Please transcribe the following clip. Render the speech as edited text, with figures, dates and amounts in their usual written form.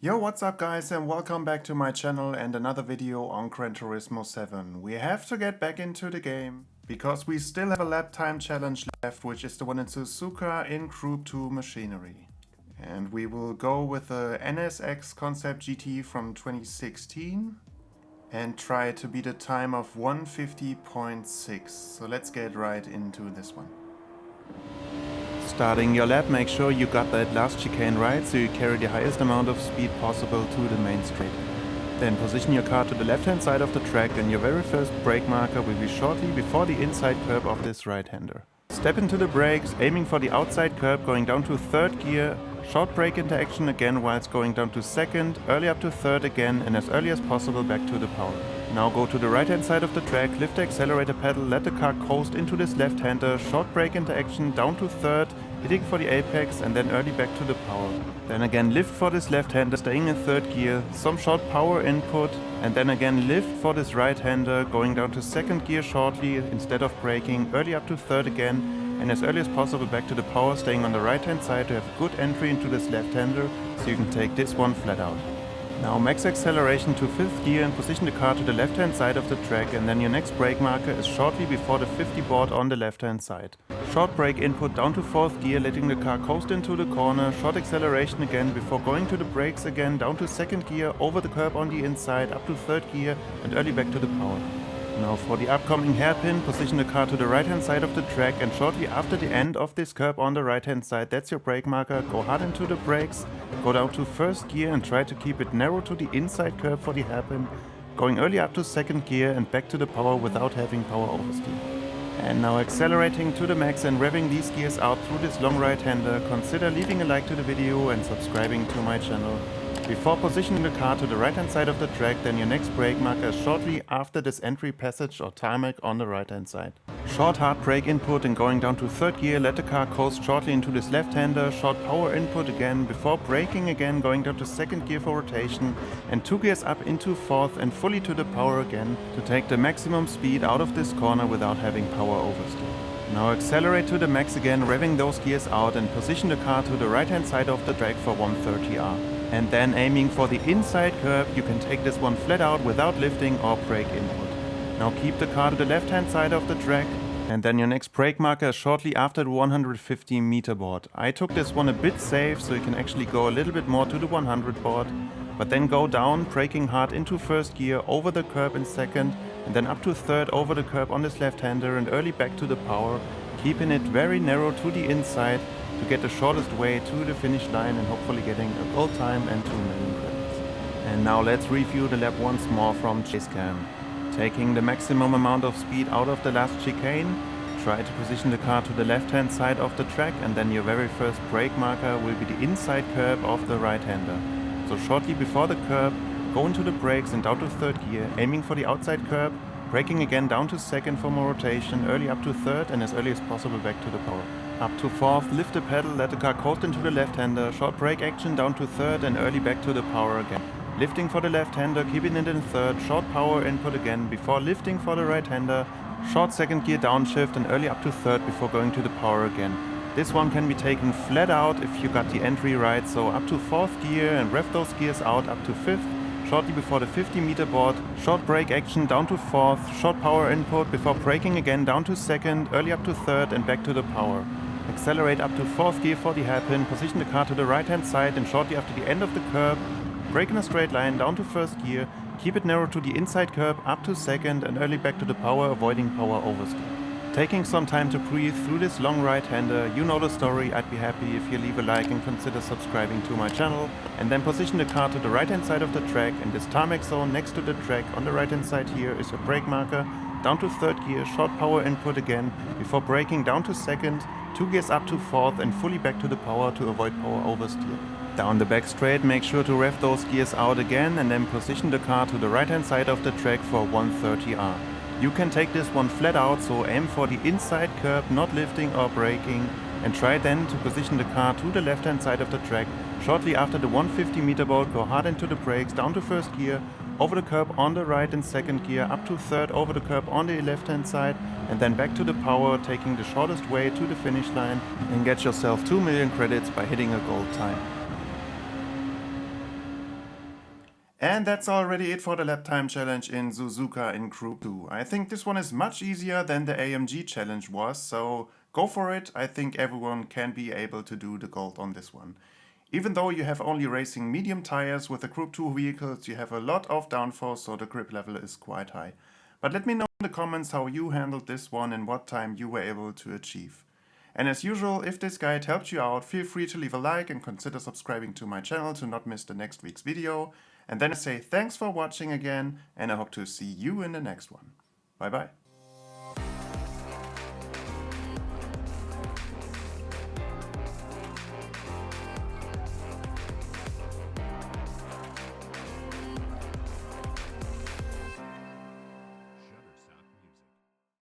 Yo, what's up guys, and welcome back to my channel and another video on Gran Turismo 7. We have to get back into the game because we still have a lap time challenge left, which is the one in Suzuka in Gr.2 machinery. And we will go with the NSX Concept-GT from 2016 and try to beat a time of 1:50.6. So let's get right into this one. Starting your lap, make sure you got that last chicane right, so you carry the highest amount of speed possible to the main straight. Then position your car to the left hand side of the track, and your very first brake marker will be shortly before the inside curb of this right-hander. Step into the brakes, aiming for the outside curb, going down to third gear, short brake interaction again whilst going down to second, early up to third again, and as early as possible back to the power. Now go to the right hand side of the track, lift the accelerator pedal, let the car coast into this left-hander, short brake interaction down to third, hitting for the apex, and then early back to the power. Then again lift for this left-hander, staying in third gear, some short power input, and then again lift for this right-hander, going down to second gear shortly instead of braking, early up to third again, and as early as possible back to the power, staying on the right hand side to have a good entry into this left-hander, so you can take this one flat out. Now max acceleration to 5th gear and position the car to the left hand side of the track, and then your next brake marker is shortly before the 50 board on the left hand side. Short brake input down to 4th gear, letting the car coast into the corner, short acceleration again before going to the brakes again, down to 2nd gear, over the curb on the inside, up to 3rd gear and early back to the power. Now for the upcoming hairpin, position the car to the right hand side of the track, and shortly after the end of this curb on the right hand side, that's your brake marker, go hard into the brakes, go down to 1st gear and try to keep it narrow to the inside curb for the hairpin, going early up to 2nd gear and back to the power without having power oversteer. And now accelerating to the max and revving these gears out through this long right hander, consider leaving a like to the video and subscribing to my channel. Before positioning the car to the right hand side of the track, then your next brake marker is shortly after this entry passage or tarmac on the right hand side. Short hard brake input and going down to 3rd gear, let the car coast shortly into this left hander, short power input again before braking again, going down to 2nd gear for rotation and 2 gears up into 4th and fully to the power again to take the maximum speed out of this corner without having power oversteer. Now accelerate to the max again, revving those gears out and position the car to the right hand side of the track for 130R. And then aiming for the inside curb, you can take this one flat out without lifting or brake input. Now keep the car to the left hand side of the track, and then your next brake marker is shortly after the 150 meter board. I took this one a bit safe, so you can actually go a little bit more to the 100 board, but then go down, braking hard into 1st gear, over the curb in 2nd, and then up to 3rd over the curb on this left hander and early back to the power, keeping it very narrow to the inside to get the shortest way to the finish line and hopefully getting a gold time and 2 million credits. And now let's review the lap once more from chase cam. Taking the maximum amount of speed out of the last chicane, try to position the car to the left hand side of the track, and then your very first brake marker will be the inside curb of the right hander. So shortly before the curb, go into the brakes and down to 3rd gear, aiming for the outside curb, braking again down to 2nd for more rotation, early up to 3rd and as early as possible back to the power. Up to 4th, lift the pedal, let the car coast into the left-hander, short brake action down to 3rd and early back to the power again. Lifting for the left-hander, keeping it in 3rd, short power input again before lifting for the right-hander, short 2nd gear downshift and early up to 3rd before going to the power again. This one can be taken flat out if you got the entry right, so up to 4th gear and rev those gears out up to 5th, shortly before the 50 meter board, short brake action down to 4th, short power input before braking again down to 2nd, early up to 3rd and back to the power. Accelerate up to 4th gear for the hairpin, position the car to the right hand side and shortly after the end of the curb, brake in a straight line down to 1st gear, keep it narrow to the inside curb up to 2nd and early back to the power, avoiding power oversteer. Taking some time to breathe through this long right hander, you know the story, I'd be happy if you leave a like and consider subscribing to my channel, and then position the car to the right hand side of the track, and this tarmac zone next to the track on the right hand side here is your brake marker, down to 3rd gear, short power input again, before braking down to 2nd, 2 gears up to 4th and fully back to the power to avoid power oversteer. Down the back straight, make sure to rev those gears out again and then position the car to the right hand side of the track for 130R. You can take this one flat out, so aim for the inside curb, not lifting or braking, and try then to position the car to the left hand side of the track. Shortly after the 150 meter board, go hard into the brakes, down to 1st gear, over the curb on the right and 2nd gear, up to 3rd over the curb on the left hand side, and then back to the power, taking the shortest way to the finish line, and get yourself 2 million credits by hitting a gold time. And that's already it for the lap time challenge in Suzuka in Group 2. I think this one is much easier than the AMG challenge was, so go for it. I think everyone can be able to do the gold on this one. Even though you have only racing medium tires with the Group 2 vehicles, you have a lot of downforce, so the grip level is quite high. But let me know in the comments how you handled this one and what time you were able to achieve. And as usual, if this guide helped you out, feel free to leave a like and consider subscribing to my channel to not miss the next week's video. And then I say thanks for watching again, and I hope to see you in the next one. Bye bye.